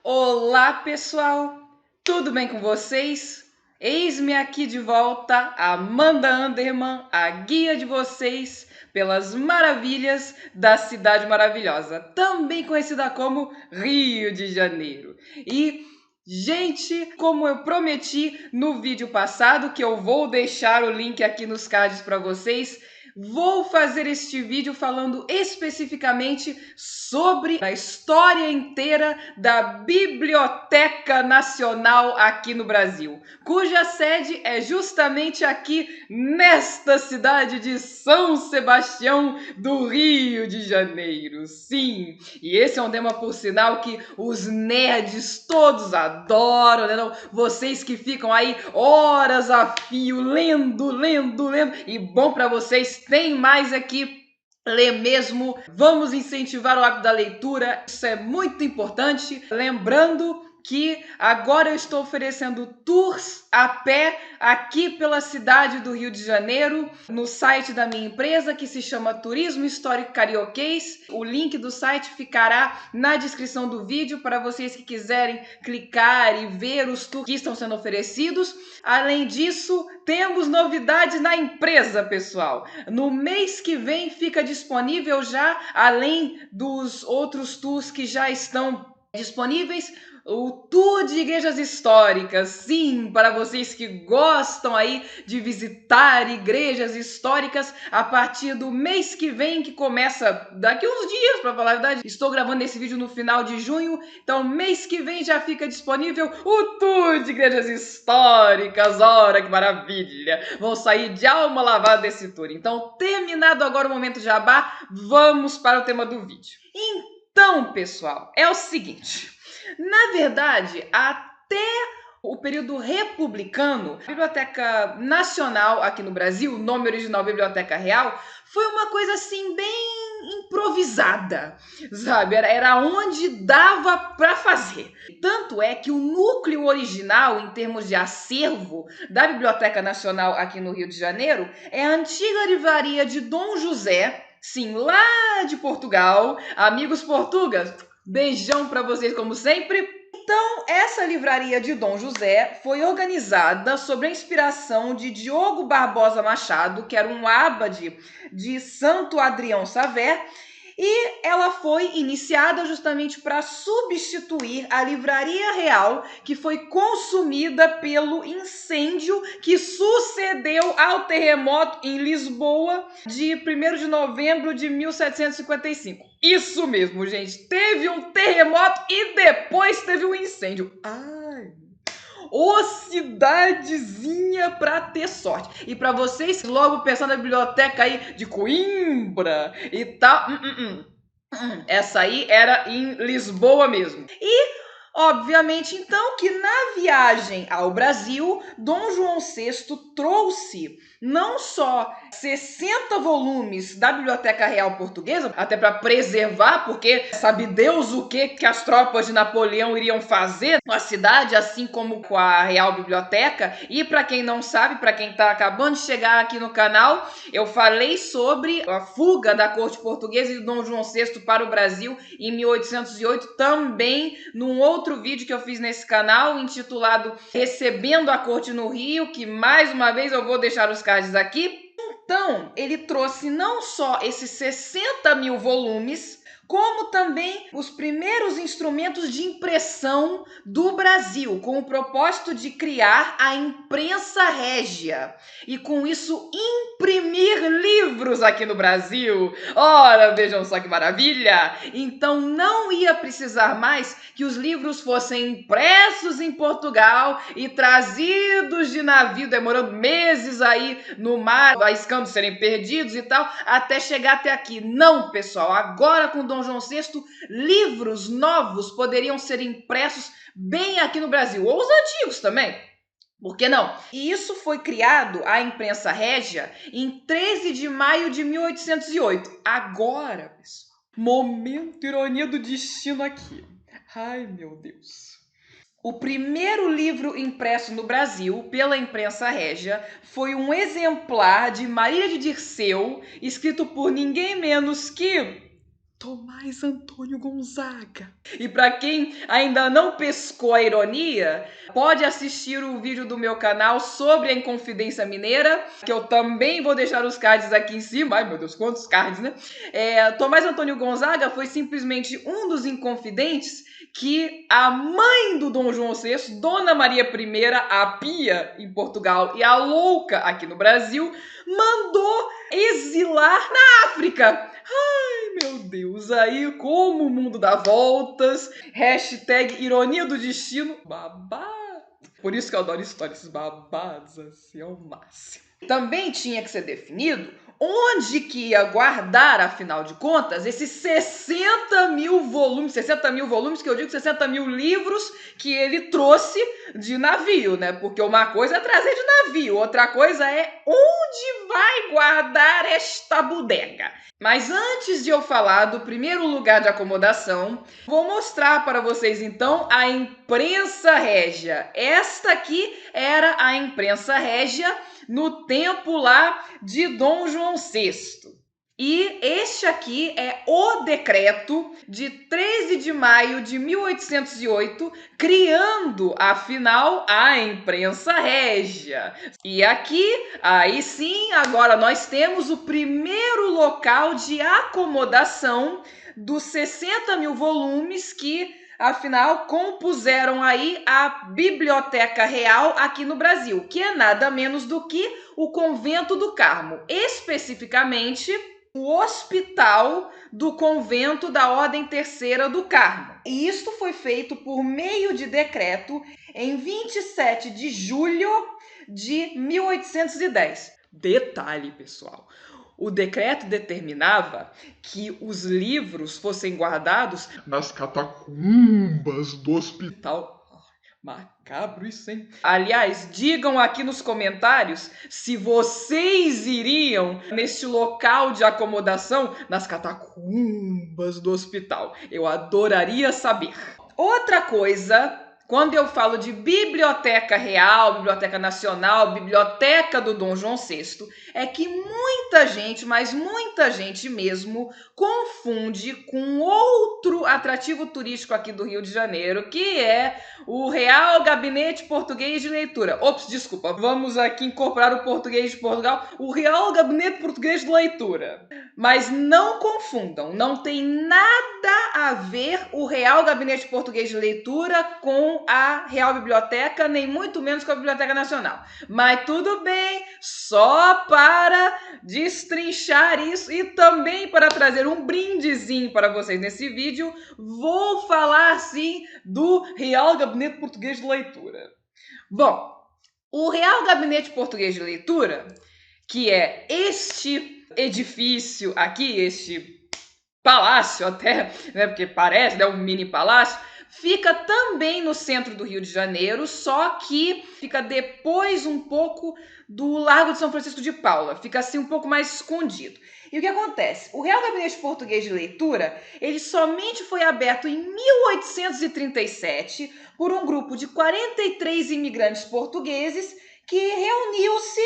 Olá, pessoal! Tudo bem com vocês? Eis-me aqui de volta, Amanda Anderman, a guia de vocês pelas maravilhas da Cidade Maravilhosa, também conhecida como Rio de Janeiro. E, gente, como eu prometi no vídeo passado, que eu vou deixar o link aqui nos cards para vocês, vou fazer este vídeo falando especificamente sobre a história inteira da Biblioteca Nacional aqui no Brasil, cuja sede é justamente aqui nesta cidade de São Sebastião do Rio de Janeiro. Sim, e esse é um tema, por sinal, que os nerds todos adoram, né? Não? Vocês que ficam aí horas a fio lendo, e bom para vocês, tem mais aqui. Ler mesmo, vamos incentivar o hábito da leitura, isso é muito importante. Lembrando que agora eu estou oferecendo tours a pé aqui pela cidade do Rio de Janeiro, no site da minha empresa, que se chama Turismo Histórico Carioquês. O link do site ficará na descrição do vídeo para vocês que quiserem clicar e ver os tours que estão sendo oferecidos. Além disso, temos novidades na empresa, pessoal. No mês que vem fica disponível já, além dos outros tours que já estão disponíveis, o tour de igrejas históricas. Sim, para vocês que gostam aí de visitar igrejas históricas, a partir do mês que vem, que começa daqui uns dias, para falar a verdade. Estou gravando esse vídeo no final de junho, então mês que vem já fica disponível o tour de igrejas históricas. Ora, que maravilha! Vão sair de alma lavada desse tour. Então, terminado agora o momento jabá, vamos para o tema do vídeo. Então, pessoal, é o seguinte. Na verdade, até o período republicano, a Biblioteca Nacional aqui no Brasil, o nome original Biblioteca Real, foi uma coisa assim bem improvisada, sabe? Era onde dava para fazer. Tanto é que o núcleo original, em termos de acervo, da Biblioteca Nacional aqui no Rio de Janeiro, é a antiga livraria de Dom José, sim, lá de Portugal. Amigos portugueses, beijão para vocês, como sempre. Então, essa livraria de Dom José foi organizada sob a inspiração de Diogo Barbosa Machado, que era um abade de Santo Adrião Saver, e ela foi iniciada justamente para substituir a Livraria Real, que foi consumida pelo incêndio que sucedeu ao terremoto em Lisboa de 1º de novembro de 1755. Isso mesmo, gente. Teve um terremoto e depois teve um incêndio. Ai, ô cidadezinha pra ter sorte. E pra vocês logo pensando na biblioteca aí de Coimbra e tal, essa aí era em Lisboa mesmo. E obviamente, então, que na viagem ao Brasil, Dom João VI trouxe não só 60 volumes da Biblioteca Real Portuguesa, até para preservar, porque sabe Deus o que as tropas de Napoleão iriam fazer com a cidade, assim como com a Real Biblioteca. E para quem não sabe, para quem está acabando de chegar aqui no canal, eu falei sobre a fuga da corte portuguesa de Dom João VI para o Brasil em 1808, também num outro vídeo que eu fiz nesse canal, intitulado Recebendo a Corte no Rio, que mais uma vez eu vou deixar os cards aqui. Então, ele trouxe não só esses 60 mil volumes, como também os primeiros instrumentos de impressão do Brasil, com o propósito de criar a imprensa régia e, com isso, imprimir livros aqui no Brasil. Ora, vejam só que maravilha! Então, não ia precisar mais que os livros fossem impressos em Portugal e trazidos de navio, demorando meses aí no mar, arriscando serem perdidos e tal, até chegar até aqui. Não, pessoal, agora com Dom João VI, livros novos poderiam ser impressos bem aqui no Brasil, ou os antigos também. Por que não? E isso foi criado, a imprensa régia, em 13 de maio de 1808. Agora, pessoal, momento ironia do destino aqui. Ai, meu Deus. O primeiro livro impresso no Brasil pela imprensa régia foi um exemplar de Maria de Dirceu, escrito por ninguém menos que Tomás Antônio Gonzaga. E para quem ainda não pescou a ironia, pode assistir o vídeo do meu canal sobre a Inconfidência Mineira, que eu também vou deixar os cards aqui em cima. Ai, meu Deus, quantos cards, né? Tomás Antônio Gonzaga foi simplesmente um dos inconfidentes que a mãe do Dom João VI, Dona Maria I, a Pia em Portugal e a Louca aqui no Brasil, mandou exilar na África. Meu Deus, aí como o mundo dá voltas. Hashtag ironia do destino. Babado. Por isso que eu adoro histórias, esses babados assim, é o máximo. Também tinha que ser definido onde que ia guardar, afinal de contas, esses 60 mil volumes que eu digo 60 mil livros que ele trouxe de navio, né? Porque uma coisa é trazer de navio, outra coisa é onde vai guardar esta bodega. Mas antes de eu falar do primeiro lugar de acomodação, vou mostrar para vocês então a imprensa régia. Esta aqui era a imprensa régia no tempo lá de Dom João VI. E este aqui é o decreto de 13 de maio de 1808, criando, afinal, a imprensa régia. E aqui, aí sim, agora nós temos o primeiro local de acomodação dos 60 mil volumes que, afinal, compuseram aí a Biblioteca Real aqui no Brasil, que é nada menos do que o Convento do Carmo, especificamente o Hospital do Convento da Ordem Terceira do Carmo. E isto foi feito por meio de decreto em 27 de julho de 1810. Detalhe, pessoal. O decreto determinava que os livros fossem guardados nas catacumbas do hospital. Macabro isso, hein? Aliás, digam aqui nos comentários se vocês iriam neste local de acomodação nas catacumbas do hospital. Eu adoraria saber. Outra coisa, quando eu falo de Biblioteca Real, Biblioteca Nacional, Biblioteca do Dom João VI, é que muita gente, mas muita gente mesmo, confunde com outro atrativo turístico aqui do Rio de Janeiro, que é o Real Gabinete Português de Leitura. Ops, desculpa, vamos aqui incorporar o português de Portugal, o Real Gabinete Português de Leitura. Mas não confundam, não tem nada a ver o Real Gabinete Português de Leitura com a Real Biblioteca, nem muito menos com a Biblioteca Nacional. Mas tudo bem, só para destrinchar isso e também para trazer um brindezinho para vocês nesse vídeo, vou falar sim do Real Gabinete Português de Leitura. Bom, o Real Gabinete Português de Leitura, que é este edifício aqui, este palácio até, né, porque parece, né, um mini palácio, fica também no centro do Rio de Janeiro, só que fica depois um pouco do Largo de São Francisco de Paula, fica assim um pouco mais escondido. E o que acontece? O Real Gabinete Português de Leitura, ele somente foi aberto em 1837 por um grupo de 43 imigrantes portugueses que reuniu-se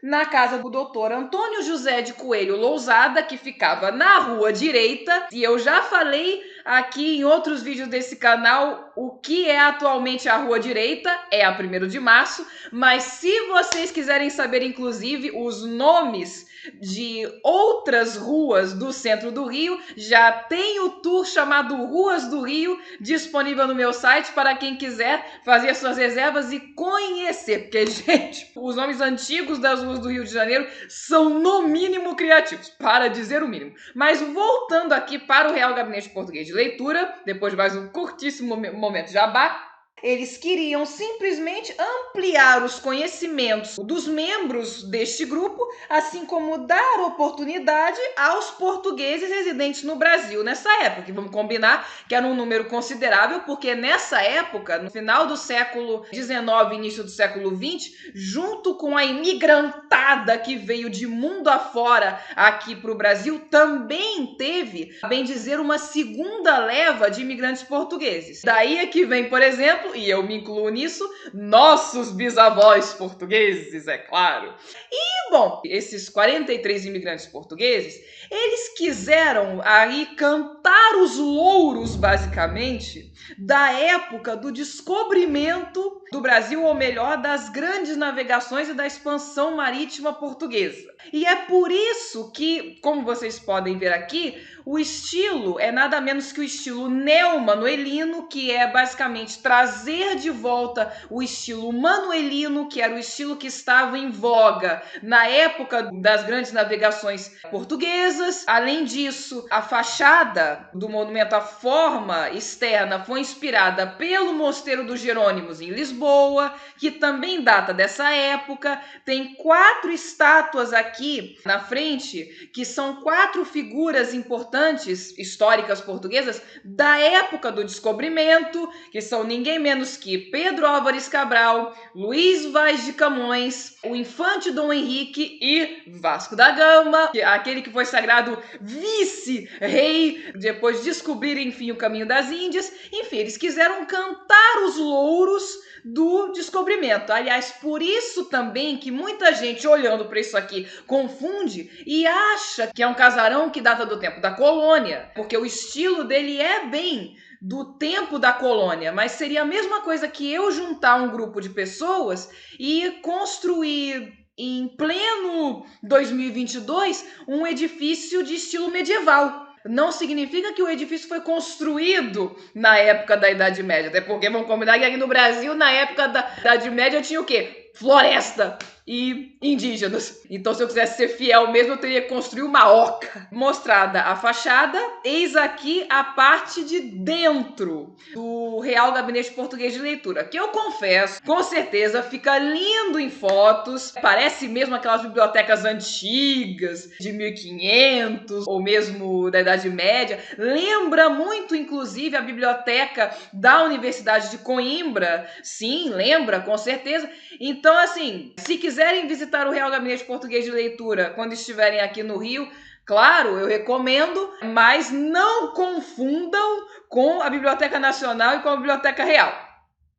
na casa do doutor Antônio José de Coelho Lousada, que ficava na Rua Direita. E eu já falei aqui em outros vídeos desse canal o que é atualmente a Rua Direita, é a 1º de março, mas se vocês quiserem saber, inclusive, os nomes de outras ruas do centro do Rio, já tem o tour chamado Ruas do Rio disponível no meu site para quem quiser fazer suas reservas e conhecer, porque, gente, os nomes antigos das ruas do Rio de Janeiro são no mínimo criativos, para dizer o mínimo. Mas voltando aqui para o Real Gabinete Português de Leitura, depois de mais um curtíssimo momento jabá, eles queriam simplesmente ampliar os conhecimentos dos membros deste grupo, assim como dar oportunidade aos portugueses residentes no Brasil nessa época. Que vamos combinar que era um número considerável, porque nessa época, no final do século XIX, início do século XX, junto com a imigrantada que veio de mundo afora aqui para o Brasil, também teve, a bem dizer, uma segunda leva de imigrantes portugueses. Daí é que vem, por exemplo, e eu me incluo nisso, nossos bisavós portugueses, é claro. E, bom, esses 43 imigrantes portugueses, eles quiseram aí cantar os louros, basicamente, da época do descobrimento do Brasil, ou melhor, das grandes navegações e da expansão marítima portuguesa. E é por isso que, como vocês podem ver aqui, o estilo é nada menos que o estilo neo-manuelino, que é basicamente trazer de volta o estilo manuelino, que era o estilo que estava em voga na época das grandes navegações portuguesas. Além disso, a fachada do monumento, a forma externa, foi inspirada pelo Mosteiro dos Jerônimos em Lisboa, que também data dessa época. Tem 4 estátuas aqui na frente, que são 4 figuras importantes históricas portuguesas da época do descobrimento, que são ninguém menos que Pedro Álvares Cabral, Luís Vaz de Camões, o infante Dom Henrique e Vasco da Gama, aquele que foi sagrado vice-rei depois de descobrir, enfim, o caminho das Índias. Enfim, eles quiseram cantar os louros do descobrimento. Aliás, por isso também que muita gente olhando para isso aqui confunde e acha que é um casarão que data do tempo da colônia, porque o estilo dele é bem do tempo da colônia, mas seria a mesma coisa que eu juntar um grupo de pessoas e construir em pleno 2022 um edifício de estilo medieval. Não significa que o edifício foi construído na época da Idade Média, até porque vamos combinar que aqui no Brasil, na época da Idade Média, tinha o quê? Floresta e indígenas. Então, se eu quisesse ser fiel mesmo, eu teria que construir uma oca. Mostrada a fachada, eis aqui a parte de dentro do Real Gabinete Português de Leitura, que eu confesso, com certeza, fica lindo em fotos. Parece mesmo aquelas bibliotecas antigas, de 1500, ou mesmo da Idade Média. Lembra muito, inclusive, a biblioteca da Universidade de Coimbra. Sim, lembra, com certeza. Então, assim, se quiserem visitar o Real Gabinete Português de Leitura quando estiverem aqui no Rio, claro, eu recomendo, mas não confundam com a Biblioteca Nacional e com a Biblioteca Real.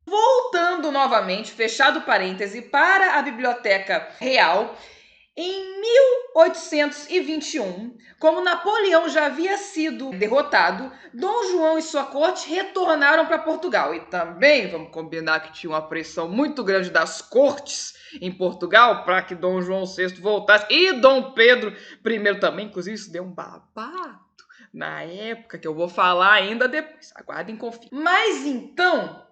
Voltando novamente, fechado parêntese, para a Biblioteca Real, em 1821, como Napoleão já havia sido derrotado, Dom João e sua corte retornaram para Portugal. E também, vamos combinar que tinha uma pressão muito grande das cortes em Portugal para que Dom João VI voltasse. E Dom Pedro I também, inclusive isso deu um babado na época, que eu vou falar ainda depois. Aguardem e confiem. Mas então,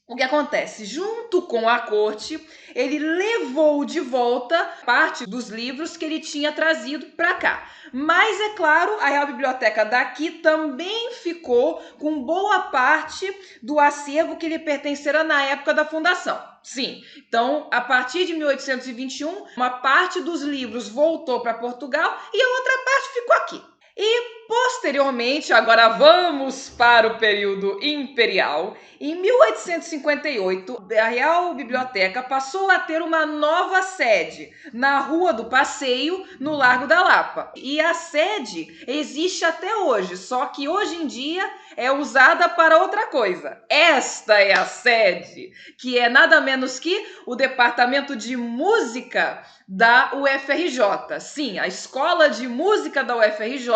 o que acontece? Junto com a corte, ele levou de volta parte dos livros que ele tinha trazido para cá. Mas, é claro, a Real Biblioteca daqui também ficou com boa parte do acervo que lhe pertencera na época da fundação. Sim, então, a partir de 1821, uma parte dos livros voltou para Portugal e a outra parte ficou aqui. E, posteriormente, agora vamos para o período imperial. Em 1858, a Real Biblioteca passou a ter uma nova sede na Rua do Passeio, no Largo da Lapa. E a sede existe até hoje, só que hoje em dia é usada para outra coisa. Esta é a sede, que é nada menos que o Departamento de Música da UFRJ. Sim, a Escola de Música da UFRJ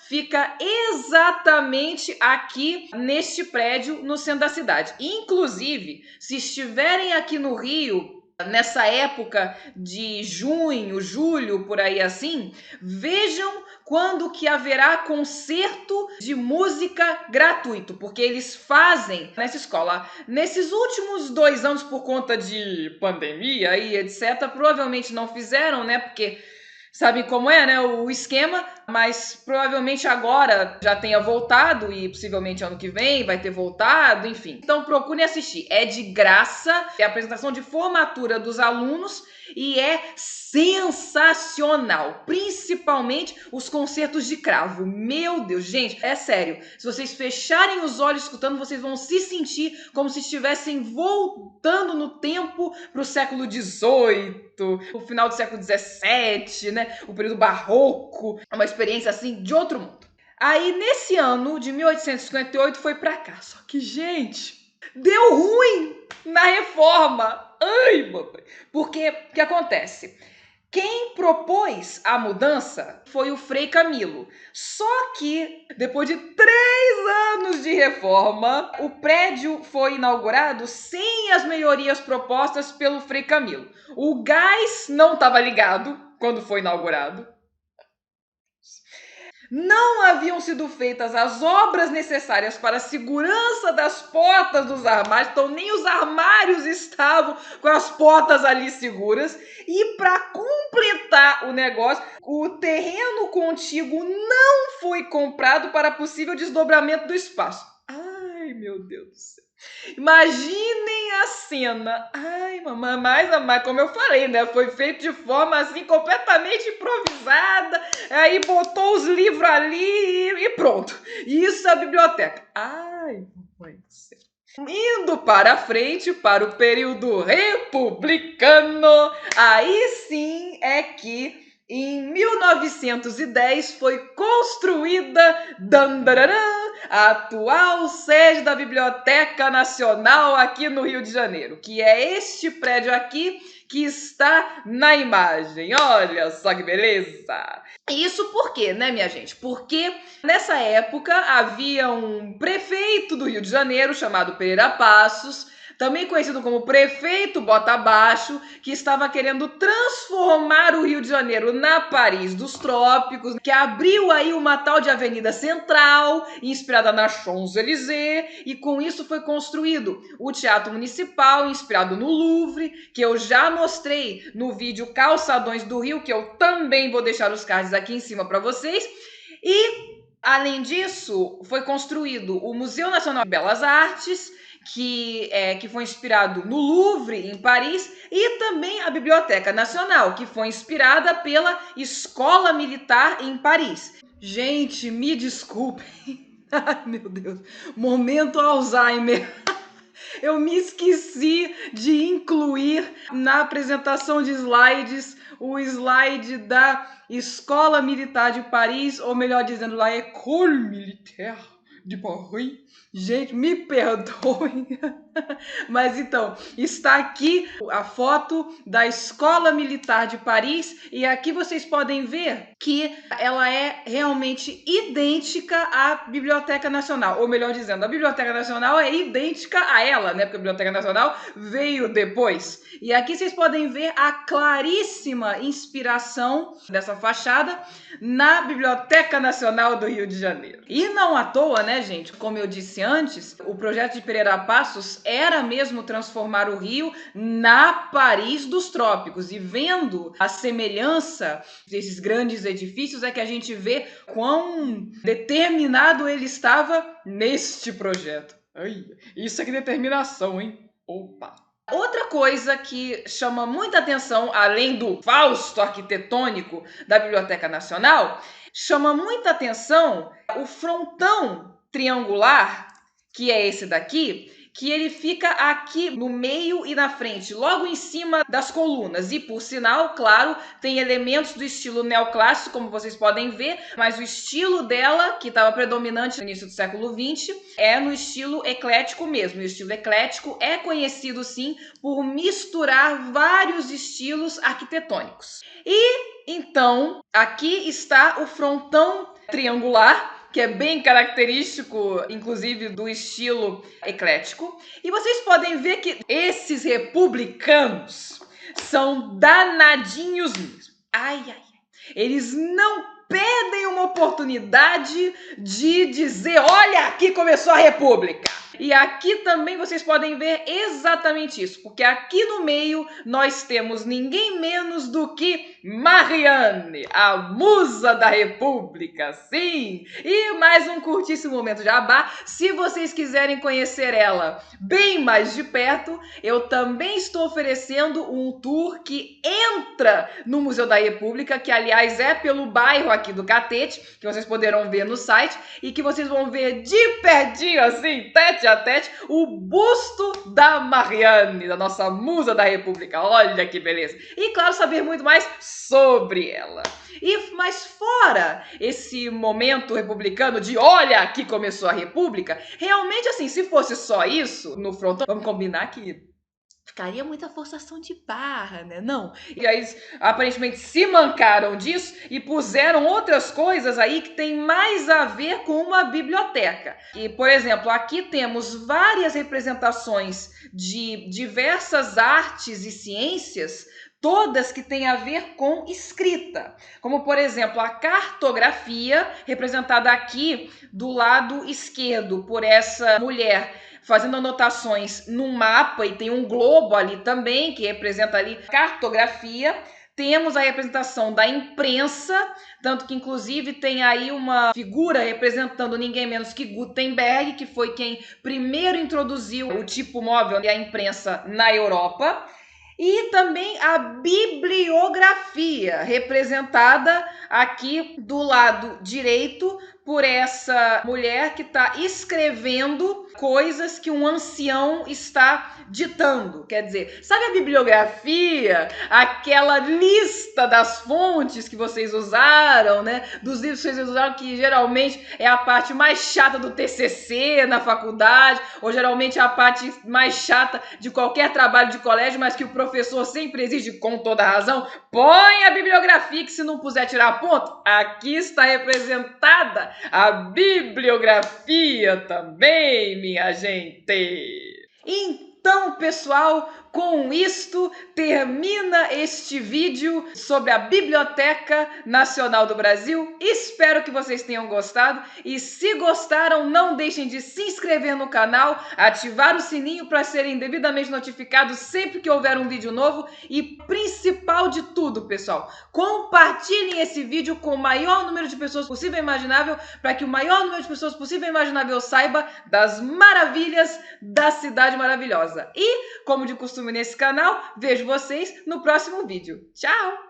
fica exatamente aqui neste prédio, no centro da cidade. Inclusive, se estiverem aqui no Rio, nessa época de junho, julho, por aí assim, vejam quando que haverá concerto de música gratuito, porque eles fazem nessa escola. Nesses últimos 2 anos, por conta de pandemia e etc., provavelmente não fizeram, né? Porque sabem como é, né, o esquema, mas provavelmente agora já tenha voltado e possivelmente ano que vem vai ter voltado, enfim. Então procurem assistir, é de graça, é a apresentação de formatura dos alunos e é sensacional, principalmente os concertos de cravo. Meu Deus, gente, é sério, se vocês fecharem os olhos escutando, vocês vão se sentir como se estivessem voltando no tempo para o século XVIII, o final do século XVII, né? O período barroco, uma experiência assim de outro mundo. Aí nesse ano de 1858 foi para cá. Só que, gente, Deu ruim na reforma. Ai, mamãe. Porque o que acontece? Quem propôs a mudança foi o Frei Camilo. Só que, depois de 3 anos de reforma, o prédio foi inaugurado sem as melhorias propostas pelo Frei Camilo. O gás não estava ligado quando foi inaugurado. Não haviam sido feitas as obras necessárias para a segurança das portas dos armários, então nem os armários estavam com as portas ali seguras. E para completar o negócio, o terreno contíguo não foi comprado para possível desdobramento do espaço. Ai, meu Deus do céu. Imaginem a cena. Ai, mamãe, mas como eu falei, né? Foi feito de forma assim completamente improvisada. Aí botou os livros ali e pronto. Isso é a biblioteca. Ai, mamãe do céu. Indo para frente, para o período republicano, aí sim é que em 1910 foi construída a atual sede da Biblioteca Nacional aqui no Rio de Janeiro, que é este prédio aqui que está na imagem. Olha só que beleza! Isso por quê, né, minha gente? Porque nessa época havia um prefeito do Rio de Janeiro chamado Pereira Passos, também conhecido como prefeito Bota Abaixo, que estava querendo transformar o Rio de Janeiro na Paris dos Trópicos, que abriu aí uma tal de Avenida Central, inspirada na Champs-Élysées, e com isso foi construído o Teatro Municipal, inspirado no Louvre, que eu já mostrei no vídeo Calçadões do Rio, que eu também vou deixar os cards aqui em cima para vocês. E, além disso, foi construído o Museu Nacional de Belas Artes, que foi inspirado no Louvre, em Paris, e também a Biblioteca Nacional, que foi inspirada pela Escola Militar em Paris. Gente, me desculpem. Ai, meu Deus. Momento Alzheimer. Eu me esqueci de incluir na apresentação de slides o slide da Escola Militar de Paris, ou melhor dizendo, la École Militaire de Paris. Gente, me perdoem. Mas então, está aqui a foto da Escola Militar de Paris e aqui vocês podem ver que ela é realmente idêntica à Biblioteca Nacional, ou melhor dizendo, a Biblioteca Nacional é idêntica a ela, né? Porque a Biblioteca Nacional veio depois. E aqui vocês podem ver a claríssima inspiração dessa fachada na Biblioteca Nacional do Rio de Janeiro. E não à toa, né, gente? Como eu disse antes, o projeto de Pereira Passos era mesmo transformar o Rio na Paris dos Trópicos. E vendo a semelhança desses grandes edifícios é que a gente vê quão determinado ele estava neste projeto. Ai, isso é que determinação, hein? Opa! Outra coisa que chama muita atenção, além do fausto arquitetônico da Biblioteca Nacional, chama muita atenção o frontão triangular, que é esse daqui, que ele fica aqui no meio e na frente, logo em cima das colunas. E, por sinal, claro, tem elementos do estilo neoclássico, como vocês podem ver, mas o estilo dela, que estava predominante no início do século XX, é no estilo eclético mesmo. E o estilo eclético é conhecido, sim, por misturar vários estilos arquitetônicos. E, então, aqui está o frontão triangular, que é bem característico, inclusive, do estilo eclético. E vocês podem ver que esses republicanos são danadinhos mesmo. Ai, ai, ai. Eles não perdem uma oportunidade de dizer, olha, aqui começou a república. E aqui também vocês podem ver exatamente isso, porque aqui no meio nós temos ninguém menos do que Marianne, a musa da República, sim! E mais um curtíssimo momento jabá. Se vocês quiserem conhecer ela bem mais de perto, eu também estou oferecendo um tour que entra no Museu da República, que aliás é pelo bairro aqui do Catete, que vocês poderão ver no site, e que vocês vão ver de pertinho assim, tete a tete o busto da Marianne, da nossa musa da República. Olha que beleza! E, claro, saber muito mais sobre ela. Mas fora esse momento republicano de olha que começou a República, realmente assim, se fosse só isso no frontão, vamos combinar que ficaria muita forçação de barra, né? Não. E aí, aparentemente, se mancaram disso e puseram outras coisas aí que tem mais a ver com uma biblioteca. E, por exemplo, aqui temos várias representações de diversas artes e ciências, todas que têm a ver com escrita. Como, por exemplo, a cartografia, representada aqui do lado esquerdo por essa mulher fazendo anotações num mapa, e tem um globo ali também, que representa ali cartografia. Temos a representação da imprensa, tanto que inclusive tem aí uma figura representando ninguém menos que Gutenberg, que foi quem primeiro introduziu o tipo móvel e a imprensa na Europa. E também a bibliografia, representada aqui do lado direito por essa mulher que está escrevendo coisas que um ancião está ditando. Quer dizer, sabe a bibliografia? Aquela lista das fontes que vocês usaram, né? Dos livros que vocês usaram, que geralmente é a parte mais chata do TCC na faculdade, ou geralmente é a parte mais chata de qualquer trabalho de colégio, mas que o professor sempre exige com toda razão. Põe a bibliografia, que se não puser tirar ponto, aqui está representada a bibliografia também, minha gente. Então, pessoal, com isto termina este vídeo sobre a Biblioteca Nacional do Brasil. Espero que vocês tenham gostado e se gostaram, não deixem de se inscrever no canal, ativar o sininho para serem devidamente notificados sempre que houver um vídeo novo e, principal de tudo, pessoal, compartilhem esse vídeo com o maior número de pessoas possível e imaginável para que o maior número de pessoas possível e imaginável saiba das maravilhas da cidade maravilhosa. E, como de costume nesse canal, vejo vocês no próximo vídeo. Tchau!